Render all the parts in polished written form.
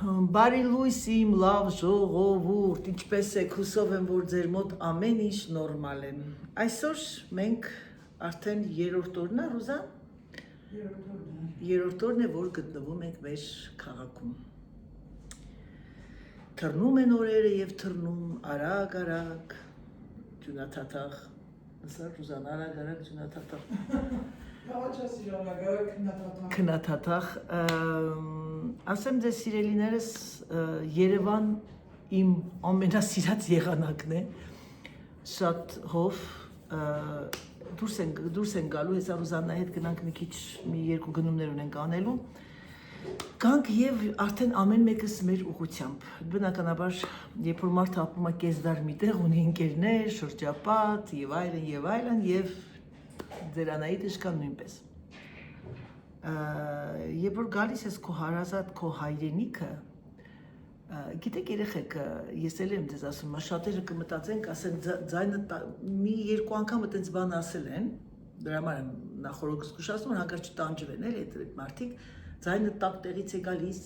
Բարի լույս իմ լավ ժողովուրդ, ինչպես եք, հուսով եմ, որ ձեր մոտ ամեն ինչ նորմալ է։ Այսօր մենք արդեն երրորդ օրն է, Ռուզան? Երրորդ օրն է, որ գտնվում ենք մեր քաղաքում։ Թռնում են օրերը եւ թռնում արագ, ջունաթաթախ, ասա Ռուզան, արագ ջունաթաթախ։ Քնաթաթախ, ասեմ ձեզ սիրելիներս, Երևան իմ ամենասիրած եղանակն է, շատ հով, դուրս են գալու, հեսա Ռուզաննայի հետ գնանք մի քիչ մի երկու գնումներ ունենք անելու, գանք եւ արդեն ամեն մեկս մեր ուղղությամբ, բնականաբար, երբ որ մարդը ապրում է կեսդար մի տեղ, ունի ընկերներ, շրջապատ եւ այլն եւ ձերանայիդ իշկան նույնպես։ Երբ որ գալիս ես քո հարազատ, քո հայրենիքը, գիտեք երեխեք, ես էլ եմ ձեզ ասում, շատերը կմտածեն, ասեն ձայնը մի երկու անգամ այդպես բան ասել են, դրա համար եմ նախորդ զգուշացնում, հանկարծ չտանջվեն, էլի այդ մարդիկ, ձայնը տակ տեղից է գալիս,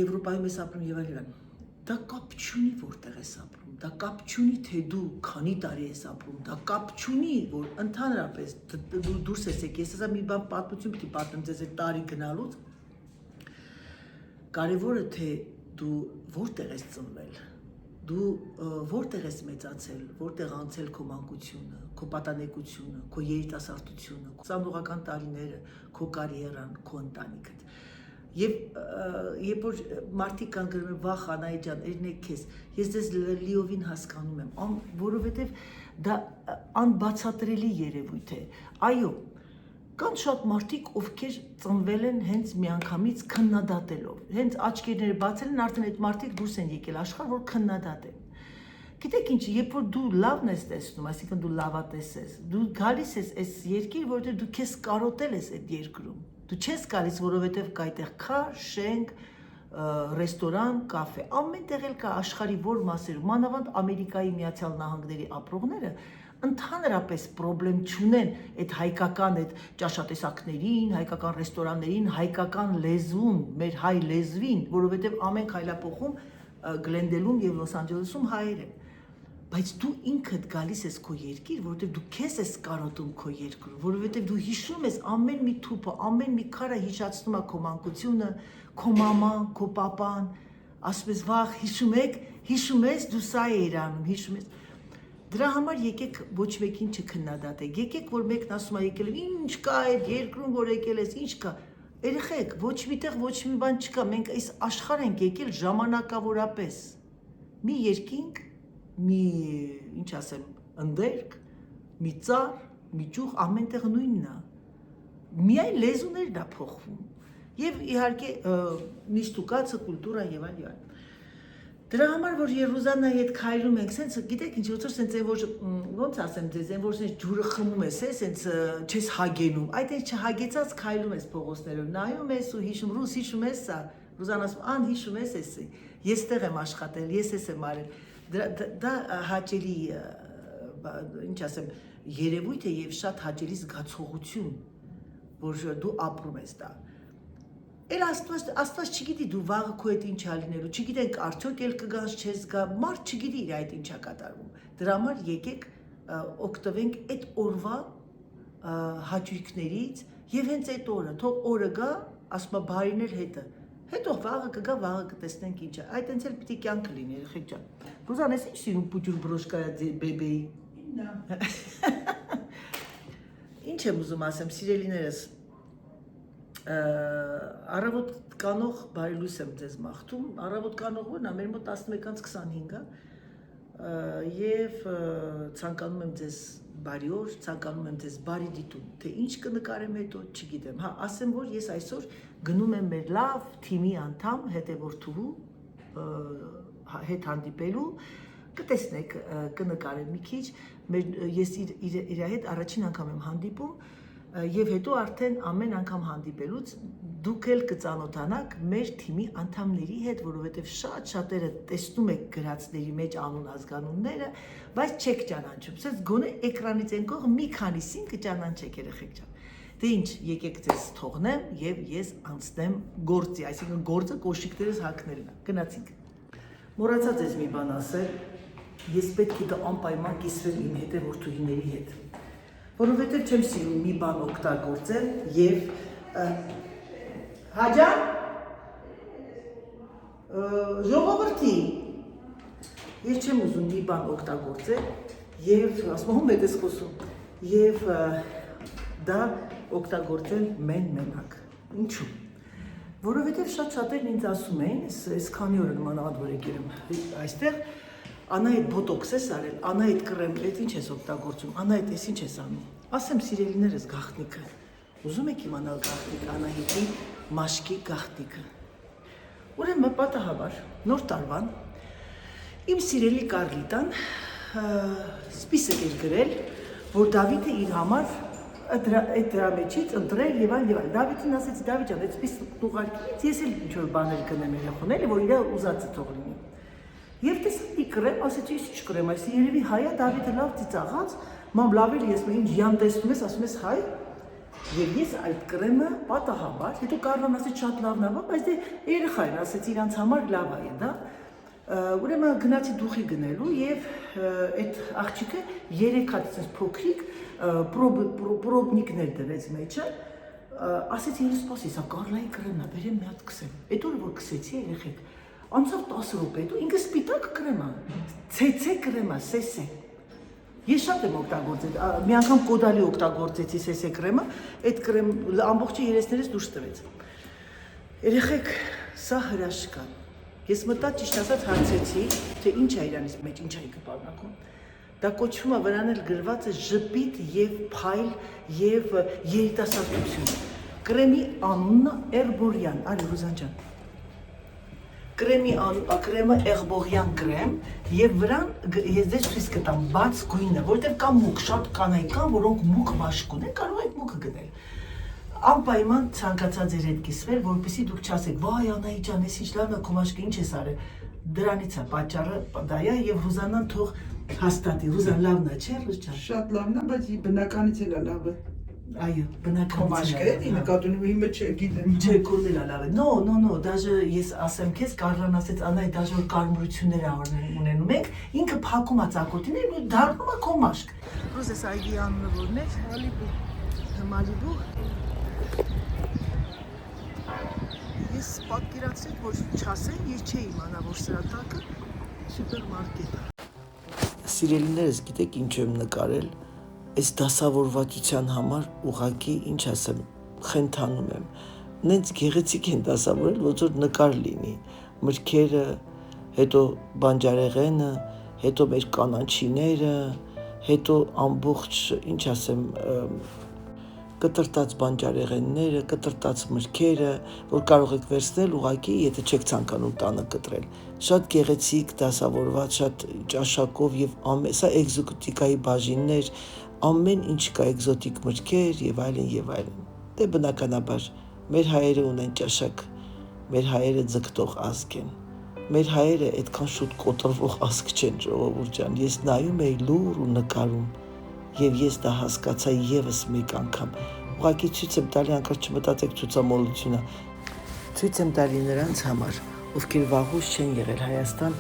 Եվրոպայում ես ապրում եւ այլն։ Դա կապ չունի որտեղ ես ապրում, դա կապ չունի թե դու քանի տարի ես ապրում, դա կապ չունի որ ընդհանրապես դու դուրս ես եկել, ես ասա մի բան պատմություն պիտի պատմեմ ձեզ այդ տարի գնալուց, կարևորը թե դու որտեղ ես ծնվել, դու որտեղ ես մեծացել, որտեղ անցել քո մանկությունը, քո պատանեկությունը, քո երիտասարդությունը, քո ծանոթական տարիները, քո կարիերան, քո ընտանիքդ։ Եվ երբ որ մարդիկ կան գրում են վախ Անահիտ ջան, երնեք քեզ, ես ձեզ լիովին հասկանում եմ, որովհետև դա անբացատրելի երևույթ է։ Այո, կան շատ մարդիկ, ովքեր ծնվել են հենց միանգամից քննադատելով, հենց աչքերները բացել են, արդեն այդ մարդիկ դուրս են եկել աշխարհ, որ քննադատեն։ Գիտեք ինչ, երբ որ դու լավն ես տեսնում, այսինքն դու լավատես ես, դու գալիս ես այս երկիր, որտեղ դու քեզ կարոտել ես այդ երկրում։ Դու չես գալիս, որովհետև կա այդտեղ քար, շենք, ռեստորան, կաֆե, ամեն տեղ էլ կա աշխարհի որ մասերում, մանավանդ Ամերիկայի Միացյալ Նահանգների ապրողները ընդհանրապես պրոբլեմ չունեն այդ հայկական այդ ճաշատեսակներին, հայկական ռեստորաններին, հայկական լեզուն, մեր հայ լեզվին, որովհետև ամեն քայլափոխում Գլենդելում եւ Լոս Անջելեսում հայեր են։ Բայց դու ինքդ գալիս ես քո երկիր, որովհետև դու քեզ ես կարոտում քո երկրում, որովհետև դու հիշում ես ամեն մի թուփը, ամեն մի քարը հիշացնում է քո մանկությունը, քո մաման, քո պապան, ասում ես վախ, հիշում ես, դու սա էիր անում, հիշում ես։ Դրա համար եկեք ոչ մեկին չքննադատեք, եկեք որ մեկն ասում է եկել եմ, ինչ կա այդ երկրում, որ եկել ես, ինչ կա։ Երեխեք, ոչ միտեղ ոչ մի բան չկա, մենք այս աշխարհ ենք եկել ժամանակավորապես։ Մի երկինք մի, ինչ ասեմ, ընդերք, մի ծառ, մի ճյուղ, ամենտեղ նույնն է, միայն լեզուներն է փոխվում, և իհարկե նիստուկացը, կուլտուրան և այլ։ Դրա համար, որ Ռուզաննայի հետ քայլում ենք, սենց, գիտեք ինչ, ոնց ասեմ ձեզ, որ ջուրը խմում ես, սենց չես հագենում, այդ ինչ չհագեցած քայլում ես փողոցներով, նայում ես ու հիշում, Ռուս հիշում ես սա, Ռուզան ասում, ան հիշում ես էսի, ես տեղ եմ աշխատել, ես ես եմ արել, դա հաճելի, ինչ ասեմ, երևույթ է և շատ հաճելի զգացողություն, որ դու ապրում ես դա։ Էլ աստված չգիտի դու վաղը քո հետ ինչ ա լինելու, չգիտենք արդյոք էլ կգանց չես գա, մարդ չգիտի իր այդ ինչ ա կատարվում։ Դրա համար եկեք օգտվենք այդ օրվա հաճույքներից և հենց այդ օրը, թող օրը գա, ասում է բարիներ հետը, հետո վաղը կգա, վաղը կտեսնենք ինչ է, այդ հենց էլ պիտի կյանքը լինի, երեխեք ջան։ Ռուզան, ես ինչ սիրում պուճուր բրոշկայա բեբեի։ Ինչ եմ ուզում ասեմ, սիրելիներս, առավոտ կանող բարի լույս եմ ձեզ մաղթում, առավոտ կանող որն է, մեր մոտ 11:25 և ցանկանում եմ ձեզ բարի օր, ցանկանում եմ ձեզ բարի դիտում, թե ինչ կնկարեմ հետո, չգիտեմ, հա, ասեմ, որ ես այսօր գնում եմ մեր լավ թիմի անդամ, հետևորդուհու հետ հանդիպելու, կտեսնեք, կնկարեմ մի քիչ, ես իր հետ առաջին անգամ եմ հանդիպում և հետո արդեն ամեն անգամ հանդիպելուց դուք էլ կծանոթանաք մեր թիմի անդամների հետ, որովհետև շատ-շատերը տեսնում եք գրածների մեջ անուն ազգանունները, բայց չեք ճանաչում, սենց գոնե էկրանից են կողմ մի քանիսին կճանաչեք երեխեք ջան։ Դե ինչ, եկեք ձեզ թողնեմ եւ ես անցնեմ գործի, այսինքն գործը կոշիկներս հագնելն է։ Գնացինք։ Մոռացա ձեզ մի բան ասել, ես պետք է դա անպայման կիսվեմ իմ հետևորդուհիների հետ, որովհետեւ չեմ սիրում մի բան օգտագործել եւ Հաջան ժողովրդի ես չեմ ուզում մի բան օգտագործել եւ ասում եմ ես խոսում եւ դա օգտագործել մենակ ինչու որովհետեւ շատ-շատերն ինձ ասում էին այս քանի օր նմանավանդ որ եկել եմ այստեղ Անահիտ բոտոքս ես արել Անահիտ կրեմ այդ ինչ ես օգտագործում Անահիտ ես ինչ ես անում ասեմ սիրելիներս գաղտնիքը ուզում եք իմանալ գաղտնիք Անահիտի մաշկի գաղտնիքը ուրեմն պատահաբար նոր տարվան իմ սիրելի Կառլիտան սպիսակ էր գրել որ Դավիթը իր համար այդ դրա մեջից ընտրել եւ այլն Դավիթին ասեց Դավիթ ջան այդ սպիսակ ուղարկից ես էլ ինչ որ բաներ կնեմ երախոն էլի որ իր ուզածը թող լինի եւ տեսա կրեմ ասեցի ինչ կրեմ այս երևի հայա Դավիթը լավ ծիծաղած մամ լավ էլ ես ինչ յան տեսնում ես ասում ես հայ Եվ ես այդ կրեմը պատահաբար, հետո Կարլան ասեց շատ լավն է, բայց դե երեխա են, ասեց իրանց համար լավ է դա։ Ուրեմն գնացի դուխի գնելու եւ այդ աղջիկը 3 հատ այսպես փոքրիկ պրոբնիկներ դրեց մեջը, ասեց ինձ սպասի, սա Կարլայի կրեմն է, բերեմ մի հատ քսեմ։ Այդ օրը որ քսեցի երեխեք, անցավ 10 րոպե, հետո ինքը սպիտակ կրեմ է, ցեցե կրեմ է, սեսե։ Ես շատ եմ օգտագործել, մի անգամ կոդալի օգտագործեցի սեսե կրեմը, այդ կրեմ ամբողջը երեսներս դուրս տվեց։ Երեխեք, սա հրաշք է։ Ես մտա ճիշտ ասած հարցեցի, թե ինչ է իրանից մեջ, ինչ է կպարունակում։ Դա կոչվում է վրան էլ գրված է ժպիտ եւ փայլ եւ երիտասարդություն։ Կրեմի անունն է Էրբորյան, արի Ռուզան ջան։ Կրեմը Էրբորյան կրեմ եւ վրան ես դες ցույց կտամ բաց գույնը, որտեղ կա մուկ, շատ կանայք կան, որոնք մուկ մաշկ ունեն, կարող եք մուկը գնել։ Անպայման ցանկացած էր այդ կիսվել, որպեսզի դուք չասեք, վայ Անահիտ ջան, ես ինչ լավն է քո մաշկը ինչ ես արել։ Դրանից է պատճառը դա է եւ Ռուզանան թող հաստատի։ Ռուզան լավն է, չէ՞ Ռուզան։ Շատ լավն է, բայց բնականից էլ է լավ է։ Այո, բնականից է։ Նկատում եմ հիմա չգիտեմ։ Չէ, կորնել է լավ է։ No, դաժե ես ասեմ քեզ, Կարլան ասեց Անահիտ դաժե որ կարմրություններ ունենում եք, ինքը փակում է ծակոտիներ ու դառնում է քո մաշկ։ Ռուզես այգի անունը որն է։ Մալիբու։ Ես պատկերացրեք, որ չասեն, ես չէի իմանա, որ սրա տակը սուպերմարկետ է։ Սիրելիներս, գիտեք ինչ եմ նկարել, այս դասավորվածության համար ուղղակի, ինչ ասեմ, խենթանում եմ։ Նենց գեղեցիկ են դասավորել, ոնց որ նկար լինի։ Մրգերը, հետո բանջարեղենը, հետո մեր կանաչիները, հետո ամբողջ, ինչ ասեմ, կտրտած բանջարեղենները, կտրտած մրգերը, որ կարող եք վերցնել ուղղակի, եթե չեք ցանկանում տանը կտրել։ Շատ գեղեցիկ դասավորված, շատ ճաշակով եւ սա էկզոտիկայի բաժիններ, ամեն ինչ կա էկզոտիկ մրգեր եւ այլն եւ այլն։ Դե բնականաբար մեր հայերը ունեն ճաշակ, մեր հայերը ձգտող ազգ են։ Մեր հայերը այդքան շուտ կոտրվող ազգ չեն, ժողովուրդ ջան։ Ես նայում էի լուր ու նկարում եւ ես դա հասկացա եւս մեկ անգամ։ Ուղղակի ցույց եմ տալի, անկար չմտածեք ցուցամոլությունը։ Ցույց եմ տալի նրանց համար, ովքեր վաղուց չեն եղել Հայաստան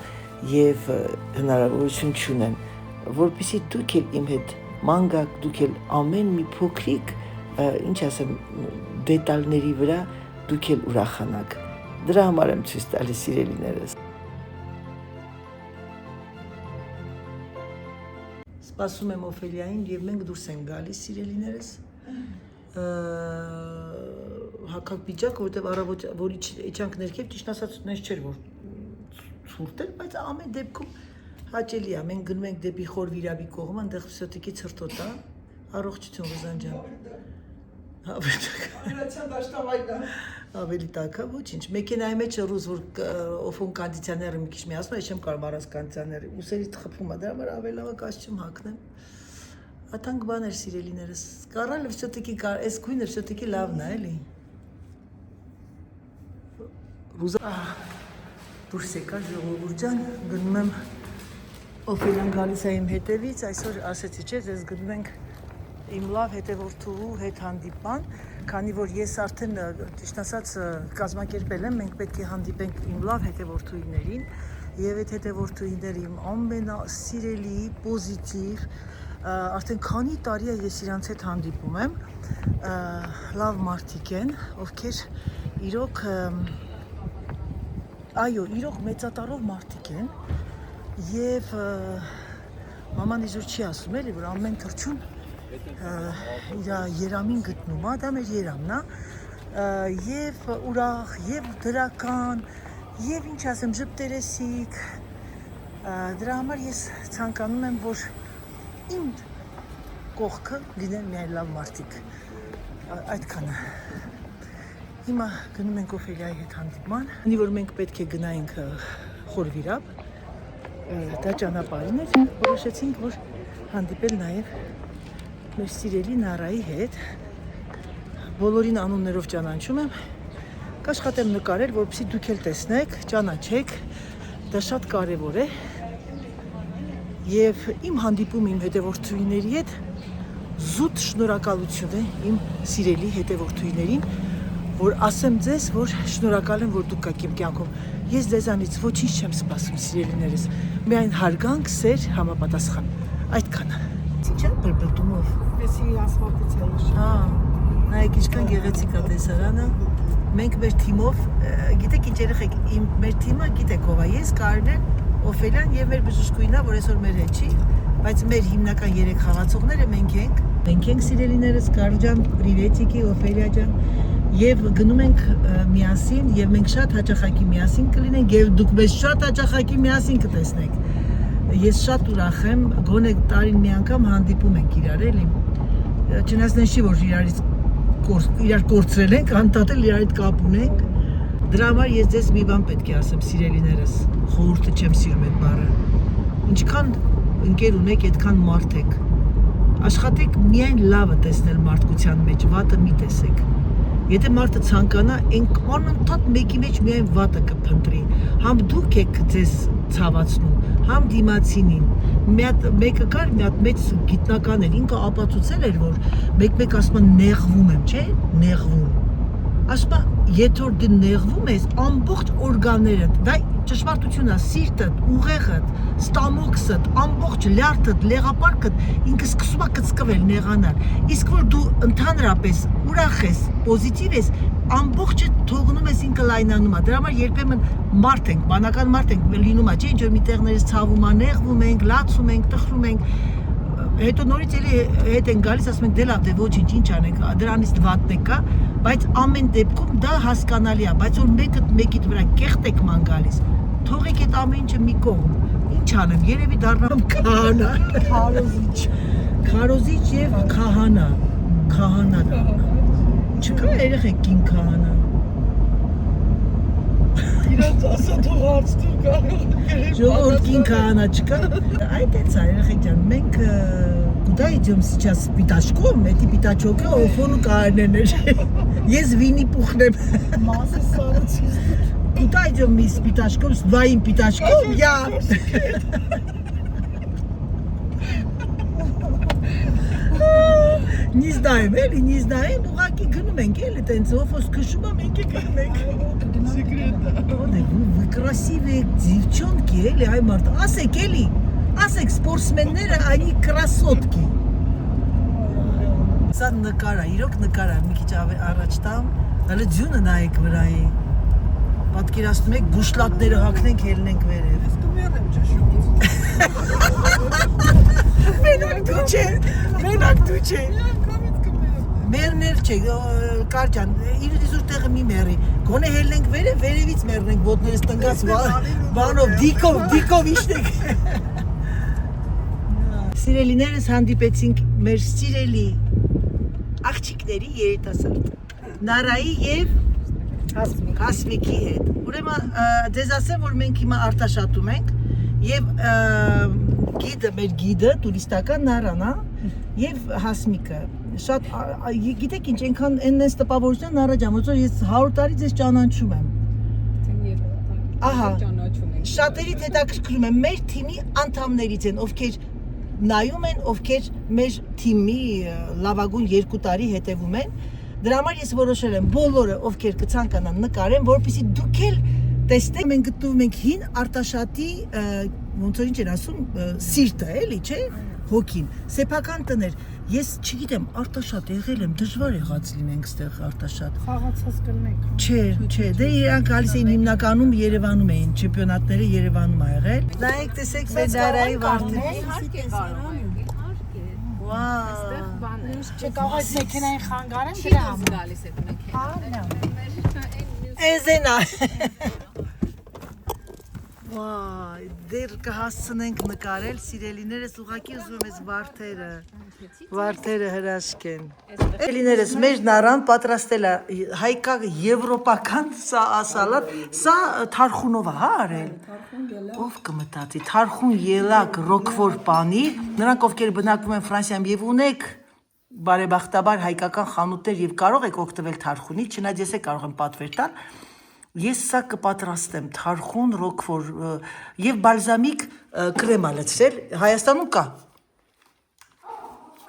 եւ հնարավորություն չունեն, որպեսզի դուք էլ իմ հետ ման գաք, դուք էլ ամեն մի փոքրիկ, ինչ ասեմ, դետալների վրա դուք էլ ուրախանաք։ Դրա համար եմ ցույց տալիս սիրելիներս։ Սպասում եմ Օֆելիային եւ մենք դուրս ենք գալիս սիրելիներս։ Հակապիճակ, որտեղ առավոտ որի իջանք ներքև, ճիշտ ասած նես չէր որ ցուրտ էր, բայց ամեն դեպքում հաճելի է։ Մենք գնում ենք դեպի Խոր Վիրաբի կողմը, այնտեղ վսյոտիկի ցրտոտ է։ Առողջություն Ռուզան ջան։ Ավելի տաք է, ոչինչ։ Մեքենայի մեջ ռուզ որ օֆոն կոնդիցիոները մի քիչ մի ասում, ես չեմ կարող առանց կոնդիցիոների։ Ուսերից խփում է, դրա համար ավելի լավ է կոստյում հագնեմ։ Ատանք բաներ սիրելիներս։ Կարալ վսյոտիկի այս գույնը վսյոտիկի լավն է, էլի։ Ռուզա դուրս եկա ժողովուրդ ջան, գնում եմ Օֆելյան գալիս է իմ հետևից, այսօր ասեցի չէ, ձեզ գնում ենք իմ լավ հետևորդու հետ հանդիպան, քանի որ ես արդեն ճիշտ ասած կազմակերպել եմ, մենք պետք է հանդիպենք իմ լավ հետևորդուիներին եւ այդ հետևորդուիները իմ ամենասիրելի, պոզիտիվ, արդեն քանի տարի է ես իրանց հետ հանդիպում եմ, լավ մարդիկ են, ովքեր իրոք իրոք մեծատարով մարդիկ են եւ մաման իզուր չի ասում էլի, որ ամեն թրջուն իր երամին գտնում է, դա մեր երամն է, եւ ուրախ, եւ դրական, եւ ինչ ասեմ, ժպտերեսիկ, դրա համար ես ցանկանում եմ, որ իմ կողքը լինեն միայն լավ մարդիկ, այդքանը։ Հիմա գնում ենք Օֆելիայի հետ հանդիպման, քանի որ մենք պետք է գնայինք Խորվիրապ, դա ճանապարհին էր, որոշեցինք, որ հանդիպել նաև մեր սիրելի Նարայի հետ, բոլորին անուններով ճանաչում եմ, կաշխատեմ նկարել, որպեսզի դուք էլ տեսնեք, ճանաչեք, դա շատ կարևոր է, եւ իմ հանդիպումը իմ հետևորդուիների հետ զուտ շնորհակալություն է իմ սիրելի հետևորդուիներին, որ ասեմ ձեզ, որ շնորհակալ եմ, որ դուք եք իմ կյանքում։ Ես ձեզանից ոչինչ չեմ սպասում, սիրելիներս, միայն հարգանք, սեր, համապատասխան, այդքանը։ Ինչ է բրբլտումով։ Էսի ասֆալտից է իշ։ Նայեք ինչքան գեղեցիկ է տեսարանը։ Մենք մեր թիմով, գիտեք ինչ երեխեք, մեր թիմը գիտեք ով է, ես, Կարնեն, Օֆելիան եւ մեր բժշկուհինա, որ այսօր մեր հետ չի, բայց մեր հիմնական 3 խաղացողները մենք ենք։ Մենք ենք սիրելիներս, Կարլ ջան, պրիվետիկի, Օֆելիա ջան, եւ գնում ենք միասին եւ մենք շատ հաճախակի միասին կլինենք եւ դուք մեզ շատ հաճախակի միասին կտեսնեք։ Ես շատ ուրախ եմ, գոնե տարին մի անգամ հանդիպում ենք իրար էլի։ Չնայած չի որ իրար կորցրել ենք, անդադել իրար հետ կապ ունենք։ Դրա համար ես ձեզ մի բան պետք է ասեմ, սիրելիներս, խորհուրդը չեմ սիրում այդ բառը։ Ինչքան ընկեր ունեք, այդքան մարդ եք։ Աշխատեք միայն լավը տեսնել մարդկության մեջ, վատը մի տեսեք։ Եթե մարդը ցանկանա, անընդհատ մեկի մեջ միայն վատը կփնտրի։ Համ դուք եք ձեզ ցավացնում, համ դիմացինին։ Մեկը կար, մի հատ մեծ գիտնական էր, ինքը ապացուցել էր, որ մեկ-մեկ ասում են նեղվում եմ, չէ՞, նեղվում։ Ասում է, եթե որ դու նեղվում ես, ամբողջ օրգաններդ, դա ճշմարտությունն է, սիրտդ, ուղեղդ, ստամոքսդ, ամբողջ լյարդդ, լեղապարկդ ինքը սկսում է կծկվել, նեղանալ։ Իսկ որ դու ընդհանրապես ուրախ ես, պոզիտիվ ես, ամբողջը թողնում ես ինքը լայնանում է։ Դրա համար երբեմն մարդ ենք, բանական մարդ ենք, լինում է, չէ՞, ինչ որ մի տեղներից ցավում է, նեղվում ենք, լացում ենք, տխրում ենք։ Հետո նորից էլի հետ են գալիս, ասում ենք դե լավ, դե ոչինչ, ինչ անենք, դրանից վատն է կա, բայց ամեն դեպքում դա հասկանալի է, բայց որ մեկիդ վրա կեղտ եք ման գալիս, թողեք այդ ամեն ինչը մի կողմ, ինչ անեմ, երևի դառնամ քահանա, քարոզիչ եւ քահանա, չկա երեխեք կին քահանա։ Իրանց ասա թող հարց դուր կարող Ժողովուրդ կին քահանա չկա։ Այդ էց է երեխեք ջան, մենք куда идем сейчас пятачком, эти пятачок օֆոնու կարներներ։ Ես Վինի Պուխն եմ։ Մասը սարացից։ Куда идем мы с пятачком, с двоим пятачком, я։ Не знаем, էլի, не знаем, ուղղակի գնում ենք, էլի, տենց օֆոս քշում եմ, մենք գնում ենք։ Вы красивые девчонки, էլի, այ մարդ, ասեք էլի, ասեք սպորտսմենները, они красотки։ Սա նկար է, իրոք նկար է, մի քիչ առաջ տամ, դալը ձյունը նայեք վրայի։ Պատկերացնում եք, գուշլատները հագնենք, ելնենք վերև։ Ես կմեռ եմ ճշմարիտ։ Մենակ դու չէ։ Անգամից կմեռ։ Մերներ չէ, Կարճան, իրիզուր տեղը մի մերի։ Գոնե հելնենք վերևից մեռնենք, ոտներս տնկած բանով, դիկով իշնենք։ Սիրելիներս հանդիպեցինք մեր սիրելի աղջիկների երիտասարդ Նարայի եւ Հասմիկի հետ։ Ուրեմն ձեզ ասեմ, որ մենք հիմա արտաշատում ենք եւ մեր գիդը տուրիստական Նարան է եւ Հասմիկը։ Շատ գիտեք ինչ, այնքան այնպես տպավորություն Նարաջան, ոնց որ ես 100 տարի ձեզ ճանաչում եմ։ Ահա, շատերից հետաքրքրում եմ մեր թիմի անդամներից են, ովքեր նայում են, ովքեր մեր թիմի լավագույն 2 տարի հետևում են։ Դրա համար ես որոշել եմ բոլորը, ովքեր կցանկանան նկարեն, որպեսզի դուք էլ տեսնեք, մենք գտնվում ենք հին Արտաշատի, ոնց որ ինչ են ասում, սիրտը, էլի, չէ՞, հոգին։ Սեփական տներ։ Ես չգիտեմ, Արտաշատ եղել եմ, դժվար եղած լինենք ստեղ Արտաշատ։ Խաղացած կլնենք։ Չէ, դե իրանք գալիս էին հիմնականում Երևանում էին, չեմպիոնատները Երևանում ա եղել։ Նայեք, տեսեք Մեդարայի վարդը։ Իհարկե կարող եք, իհարկե։ Վաու։ Այստեղ բան է։ Չկկարող այս մեքենային խանգարեմ Չի դրա դուրս համար։ գալիս այդ մեքենան։ Էզենա։ Վայ, դեր կհասցնենք նկարել, սիրելիներս ուղղակի ուզում ես վարդերը հրաշք են։ Սիրելիներս, մեր նարան պատրաստել է հայկա եվրոպական սալատ, սա թարխունով է, հա արել։ Ով կմտածի, թարխուն ելակ ռոկվոր պանիր, նրանք ովքեր բնակվում են Ֆրանսիայում եւ ունեք բարեբախտաբար հայկական խանութներ եւ կարող եք օգտվել թարխունի, չնայած ես կարող եմ պատվեր տալ։ Ես սա կպատրաստեմ թարխուն ռոկվոր եւ բալզամիկ կրեմ ալեցրել, Հայաստանում կա։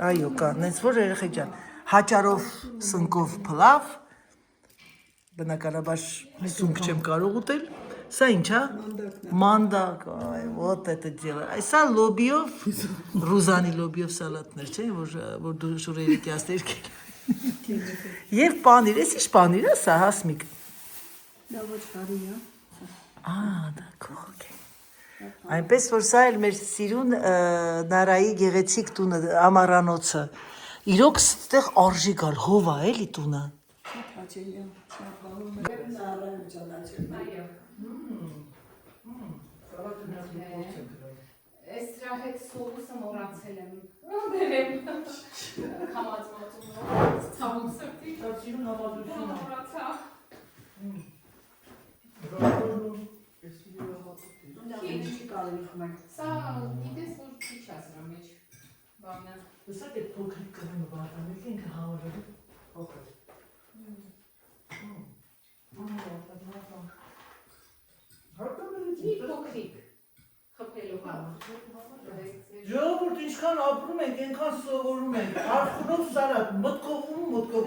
Այո, կա, նենց որ երեխեք ջան, հաճարով սնկով փլավ, բնականաբար սունկ չեմ կարող ուտել, սա ինչ է, մանդակ, այ, вот это дело, սա լոբիով, ռուզանի լոբիով սալատներ, չէ, որ դու շուրերիկի աստեր կել, և պանիր, ես ինչ պանիր է սա, հասմիկ, դա կողոք է, այնպես որ սա էլ մեր սիրուն նարայի գեղեցիկ տունը, ամարանոցը, իրոք ստեղ արժի գալ, հով է էլի տունը։ Այս դրա հետ սովուսը մոռացել եմ, դերեմ կամած մոտում, ցավում սրտի, մոռացա։ Սա գիտես, որ քիչ է սրա մեջ բանը։ Լսակ էդ փոքրիկ կրեմը բարձանեք ինքը համարել փոքր։ Մի փոքրիկ խփելու համար։ Ժողովուրդ ինչքան ապրում ենք, այնքան սովորում ենք, արխունով սալատ, մտքով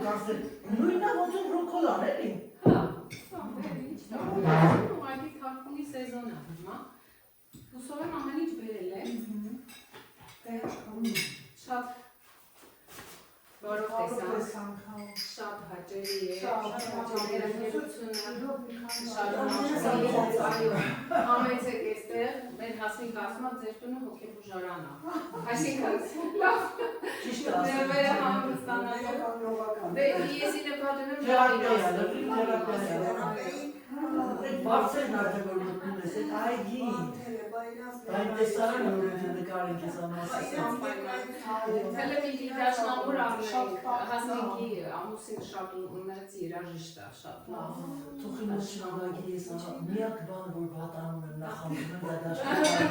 կանցել, նույնա ոնց որ ռոկոլան էլի։ Հա, ինչ տա, ուղղակի թարխունի սեզոն է հիմա։ Հուսով եմ ամեն ինչ բերել է։ Շատ բարով տեսանք, շատ հաճելի է, ներգերությունը, շատ այո, համեցեք էստեղ, մեր հասմիկ ասում է ձեր տունը հոգեբուժարան է, այսինքն լավ ներվերը համստանալով, դե ես ինը պատում եմ Բարձրն արդեն որ մտնում ես, այդ այգին, այն տեսարանը որ եթե նկարին կեզ ամասը։ Թելը մի դաշնամուր ամենք, հասնիկի ամուսին շատ ունեց երաժիշտ է, շատ լավ։ Թողին ես շնավագի ես միակ բանը, որ վատանում եմ նախամում եմ դա դաշնամարի։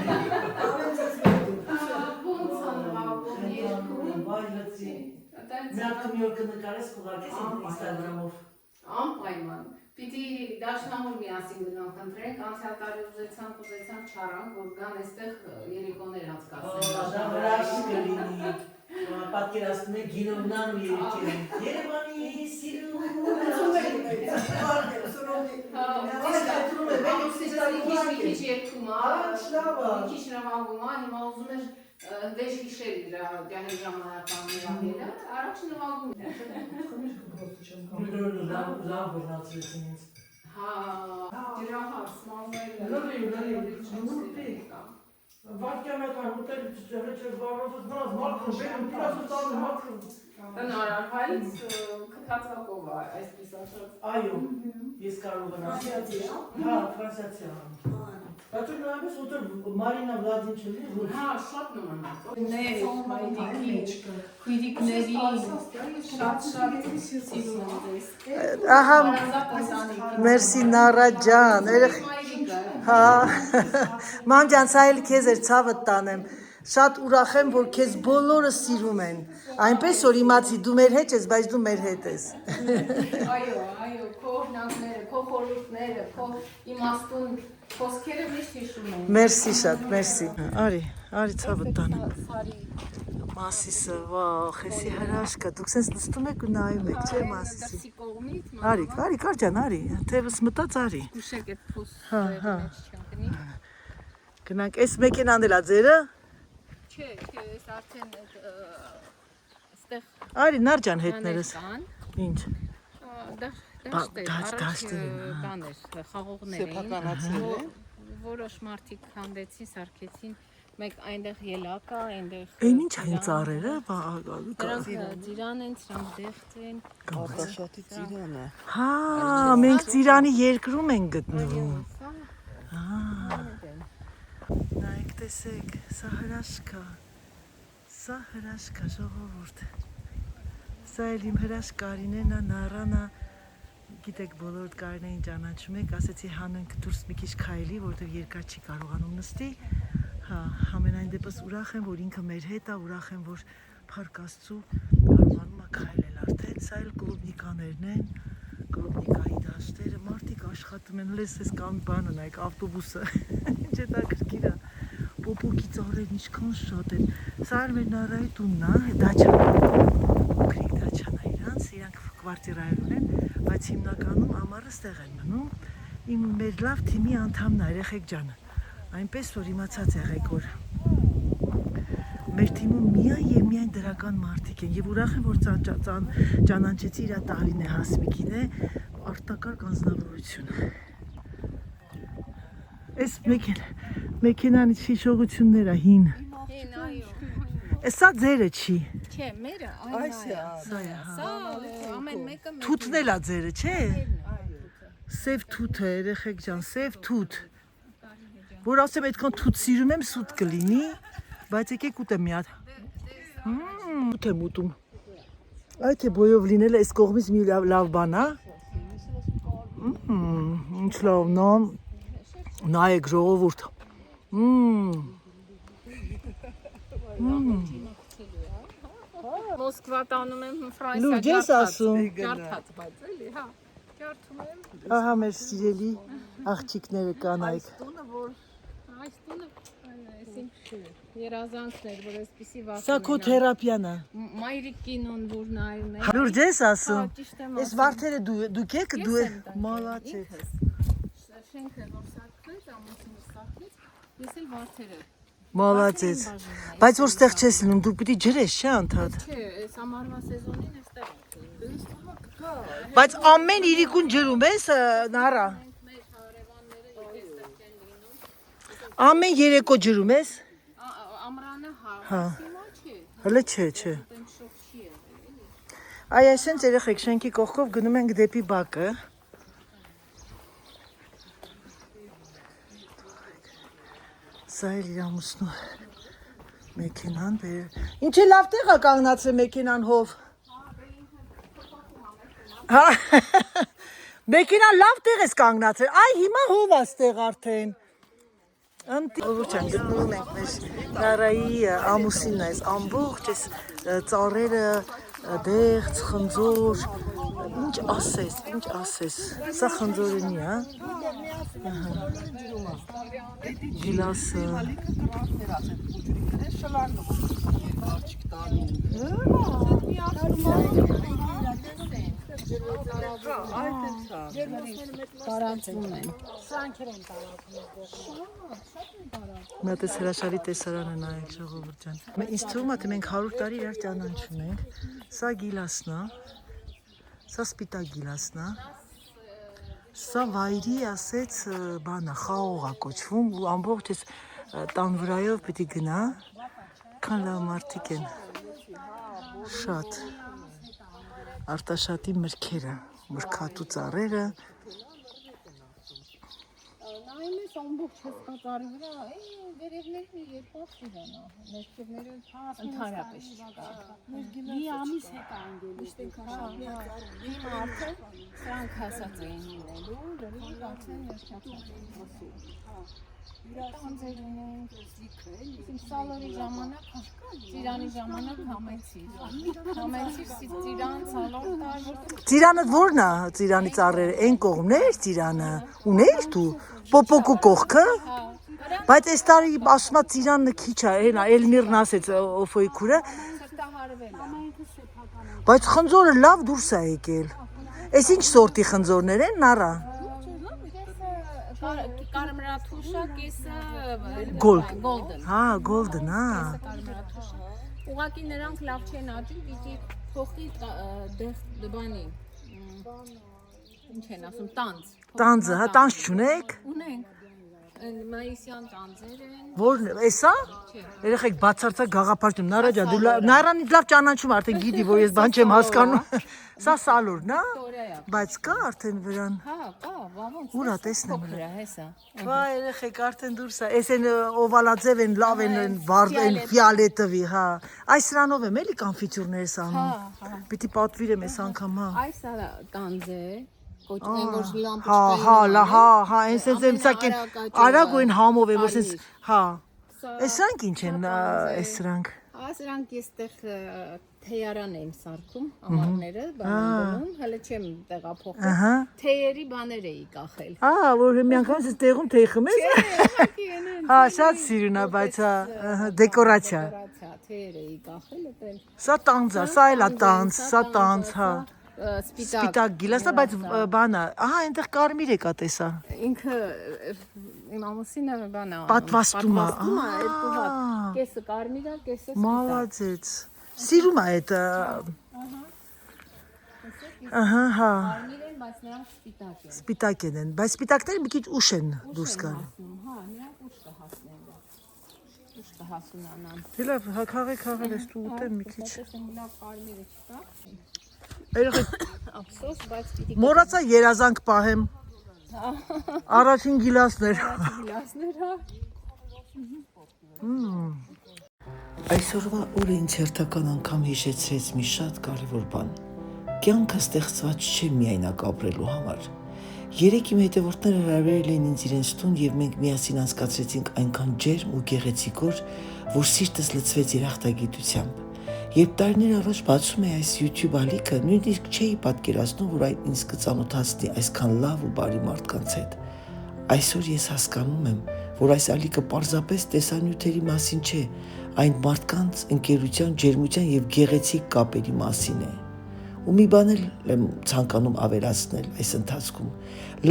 Ոնց անվագում երկում։ Բայլացի, միակ կմյորկը նկարես կուղարկես ինստագրամով։ Անպայման, պիտի դաշնամուր միասին գնանք ընտրենք, անցյալ տարի ուզեցանք չարանք, որ գան էստեղ երեկոներ անցկացնեն։ Դա հրաշք կլինի, պատկերացնում եք գինովնան ու երեկեն, Երևանի Մի քիչ երկում է, մի քիչ նվագում է, հիմա ուզում էր դեժ հիշել իր ջահել ժամանականներ անգելը, առաջ նվագում է։ Լավ բռնացրեցին ինձ։ Հա, ջրահար, սմանվել, Վարկյանական ուտել չեղեչեր վարվածոց նրանց մարդրում, բերում պրասոց անում մարդրում։ տնարար հայց կթացակով է, այսպես ասած։ Այո, ես կարող եմ ասել։ Հա, ֆրանսիացի եմ։ Բայց որ նույնպես ուտել Մարինա Վլադիմիրովնի։ Հա, շատ նման է։ Քույրիկների շատ սիրուն է։ Ահա, մերսի Նարա ջան, հա, ման ջան, սա էլ քեզ էր ցավը տանեմ, Շատ ուրախ եմ, որ քեզ բոլորը սիրում են։ Այնպես որ իմացի դու մեր հետ ես, բայց դու մեր հետ ես։ Այո, քո հնարները, քո խորհուրդները, քո իմաստուն խոսքերը միշտ հիշում են։ Մերսի շատ, մերսի։ Արի ցավը տանը։ Մասիսը, վախ, էսի հրաշքա։ Դուք sense նստում եք ու նայում եք, չէ՞ Մասիսի։ Դասի կողմից Արի, Կարջան, արի։ Թևս մտած արի։ Ուշեք այդ փոս Հա։ մեջ չընկնի։ Գնանք, այս մեքենան էլ է ձերը։ Չէ, ես արդեն այստեղ Արի Նարջան հետներս։ Ինչ։ դաշտեր, բաներ, խաղողներ էին, որոշ մարդիկ հանդեցին, սարքեցին, մեկ այնտեղ ելակա, այնտեղ Այն ինչ այն ծառերը, դրանք ծիրան են, սրանք դեղց են, Արտաշատի ծիրանը։ հա, մենք Ծիրանի երկրում ենք գտնվում։ Նայեք, տեսեք, սա հրաշքա ժողովուրդ։ Սա էլ իմ հրաշք Կարինեն է, Նարան է, գիտեք բոլորդ Կարինեին ճանաչում եք, ասեցի հանենք դուրս մի քիչ քայլի, որտեղ երկար չի կարողանում նստի։ Հա, ամենայն դեպս ուրախ եմ, որ ինքը մեր հետ է, ուրախ եմ, որ Փառք Աստծու կարողանում է քայլել արդեն, սա էլ կլուբնիկաներն են, կլուբնիկայի դաշտերը, մարդիկ աշխատում են, լես էս կան բանը, նայեք, ավտոբուսը, ինչ հետաքրքիր է, պոպոկի ծառերն ինչքան շատ են, սա էլ մեր Նարայի տունն է, դաչան, փոքրիկ դաչան է իրանք կվարտիրայում են, բայց հիմնականում ամառը ստեղ են մնում, մեր լավ թիմի անդամն է, երեխեք ջանը, այնպես որ իմացած եղեք, որ մեր թիմում միայն եւ միայն դրական մարդիկ են եւ ուրախ եմ, որ ճանաչեցի իր Տալինե Հասմիկին է, արտակարգ անձնավորություն։ Այս մեքենան շիշողություններ է հին։ Սա ձերը չի։ Չէ, մերը, Սա է, հա։ սա ամեն մեկը Թութն էլ է ձերը, չէ։ Սև թութ է, երեխեք ջան, սև թութ։ Որ ասեմ այդքան թութ սիրում եմ, սուտ կլինի, բայց եկեք ուտեմ մի հատ։ Ուտ եմ ուտում։ Այդ է բոյով լինել այս կողմից մի լավ բան, հա։ Ինչ լավն է։ Նայեք ժողովուրդ։ Մոսկվա տանում եմ Ֆրանսիա Լուրջ ես ասում։ ջարդած, բայց էլի, հա։ Ջարդում եմ։ Ահա մեր սիրելի աղջիկները կանայք։ Այս տունը այսին երազանքն էր, որ այսպեսի վախ։ Սա քո թերապիան է։ Մայրիկ կինոն որ նայում է։ Լուրջ ես ասում։ Հա, ճիշտ եմ Այս վարդերը դուք եք, դու մալացեք։ Շենքը որ սարքվեց, ամուսինը սարքվեց, ես էլ վարդերը։ Մալացեց։ Բայց որ ստեղ չես լինում, դու պիտի ջրես, չէ՞ անդադ։ Չէ, այս ամառվա սեզոնին էստեղ է։ Բայց ամեն իրիկուն ջրում ես, Նարա։ Մեր հարևանները եկել չեն լինում։ Ամեն երեկո ջրում ես։ Ամռանը հա։ Հա։ Հիմա չի։ Հələ չէ։ Դեմ շոկ չի եղել, էլի։ Այ այսինքն երեխեք շենքի կողքով գնում ենք դեպի բակը։ Սա էլ իր ամուսնու մեքենան բեր։ Ինչ է լավ տեղ է կանգնացել մեքենան հով։ Հա։ Մեքենան լավ տեղ ես կանգնացել։ Այ հիմա հով է ստեղ արդեն։ Ուրուչան գտնվում ենք մեր Նարայի ամուսինն է, ամբողջ այս ծառերը, դեղց, խնձոր, ինչ ասես, սա խնձորենի, հա։ Գիլասը։ Տարածվում են։ Մատ էս հրաշալի տեսարանը նայեք ժողովուրդ ջան։ Ինձ թվում է թե մենք 100 տարի իրար ճանաչում ենք։ Սա գիլասն է։ Սա սպիտակ գիլասն է։ Սա վայրի ասեց բանա, խաղող է կոչվում ու ամբողջ էս տան վրայով պիտի գնա։ Քան լավ մարդիկ են։ Շատ։ Արտաշատի մրգերը, մրգատու ծառերը։ նայում ես ամբողջ հսկածարի վրա, վերևներն երկու ծիրանա, ներքևները ընդհանրապես չկա։ Մի ամիս հետ անգել Իմ արդեն սրանք հասած էին լինելու, դրի արդեն ներքացած էին ասում։ Տանձեր ունենք, իմ սալորի ժամանակ, ծիրանի ժամանակ համեցիր, ծիրան, սալոր տար, Ծիրանը ո՞րն է, ծիրանի ծառերը, այն կողմն էր ծիրանը, ունեիր դու, պոպոկու կողքը, բայց այս տարի ասում է ծիրանը քիչ է, Էլմիրն ասեց Օֆոյի քուրը, սրտահարվել է։ բայց խնձորը լավ դուրս է եկել, այս ինչ սորտի խնձորներ են, նառա, Կարմրաթուշա, կեսը գոլդն, հա, գոլդն, հա, ուղղակի նրանք լավ չեն աճում, պիտի փոխի դբանի, ինչ են ասում, տանձը, հա, տանձ չունեք, ունենք, մայիսյան տանձեր են, որն է, էսա, երեխեք բացարձակ գաղափարում, նառա ջան, դու նառանից լավ ճանաչում արդեն գիտի, որ ես բան չեմ հասկանում, սա սալորն է, բայց կա արդեն վրան, հա, կա, ոնց ուրա տեսնեմ փոքր է, հեսա, Վայ, երեխեք արդեն դուրս է, այս են օվալաձև են, լավ են, վարդ են, ֆիալետովի, հա, այս սրանով եմ էլի կոնֆիտյուրներս անում, պիտի պատվիրեմ ես անգամ, հա, այս տանձ է, կոչվում որ հա, այն սենց եմ սակեն, արագ ու են համով եմ, որ սենց, հա, այս սրանք ինչ են, այս սրանք, Սրանք ես տեղ թեյարան եմ սարքում, ամառները, բանում, հələ չեմ տեղափոխել, թեյերի բաներ էի կախել։ որ մի անգամ ես տեղում թեյ խմես, հա, շատ սիրուն է, բայց դեկորացիա, թեյեր էի կախել, սա տանձ է, սա էլ է տանձ, սա տանձ, հա, սպիտակ գիլասա, բայց բանա, այնտեղ կարմիր եկա տեսա, ինքը իմ ամուսինը բանա, պատվաստում է, երկու հատ, կեսը կարմիր է, կեսը սպիտակ։ Մալացեց, սիրում է այդ, հա, Կարմիր են, բայց նրանք սպիտակ են։ սպիտակ են, բայց սպիտակները մի քիչ ուշ են դուրս գալու։ Հա, նրանք ուշ կհասնեն, ուշ կհասունանան։ Լավ, հա, քաղել ես դու ուտեմ մի քիչ։ Տեսեմ լավ կարմիրը չկա։ Երեխեք, Ափսոս, բայց պիտի մոռացա երազանք պահեմ։ Առաջին գիլասներ։ գլասներ, հա։ Այսօրվա օրը ինձ հերթական անգամ հիշեցրեց մի շատ կարևոր բան։ Կյանքը ստեղծված չէ միայնակ ապրելու համար։ Երեք իմ հետևորդները հրավիրել էին ինձ իրենց տուն եւ մենք միասին անցկացրեցինք այնքան ջերմ ու գեղեցիկ օր, որ սիրտս լցվեց երախտագիտությամբ։ Երբ տարիներ առաջ բացում էի այս YouTube ալիքը, նույնիսկ չէի պատկերացնում, որ այն ինձ կծանոթացնի այսքան լավ ու բարի մարդկանց հետ։ Այսօր ես հասկանում եմ, որ այս ալիքը պարզապես տեսանյութերի մասին չէ, այն մարդկանց, ընկերության, ջերմության եւ գեղեցիկ կապերի մասին է։ Ու մի բան էլ եմ ցանկանում ավելացնել այս ընթացքում։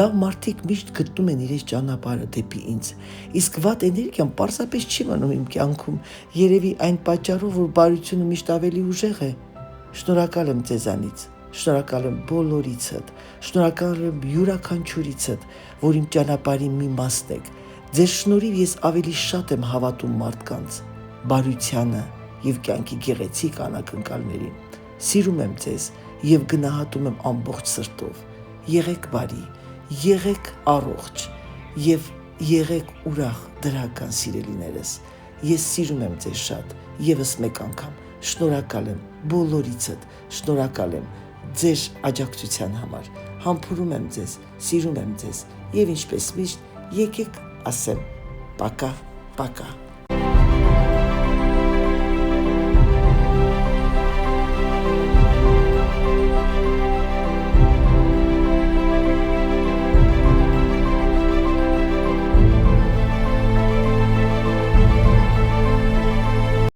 Լավ մարդիկ միշտ գտնում են իրենց ճանապարհը դեպի ինձ, իսկ վատ էներգիան պարզապես չի մնում իմ կյանքում, երևի այն պատճառով, որ բարությունը միշտ ավելի ուժեղ է։ Շնորհակալ եմ ձեզանից, շնորհակալ եմ բոլորիցդ, շնորհակալ եմ յուրաքանչյուրիցդ, որ իմ ճանապարհի մի մասն եք։ Ձեր շնորհիվ ես ավելի շատ եմ հավատում մարդկանց, բարությանը եւ կյանքի գեղեցիկ անակնկալներին։ Սիրում եմ ձեզ եւ գնահատում եմ ամբողջ սրտով։ Եղեք բարի, եղեք առողջ եւ եղեք ուրախ դրական սիրելիներս։ Ես սիրում եմ ձեզ շատ եւս մեկ անգամ։ Շնորհակալ եմ բոլորիցդ, շնորհակալ եմ ձեր աջակցության համար։ Համբուրում եմ ձեզ, սիրում եմ ձեզ եւ ինչպես միշտ եկեք ասեմ, պակա, պակա։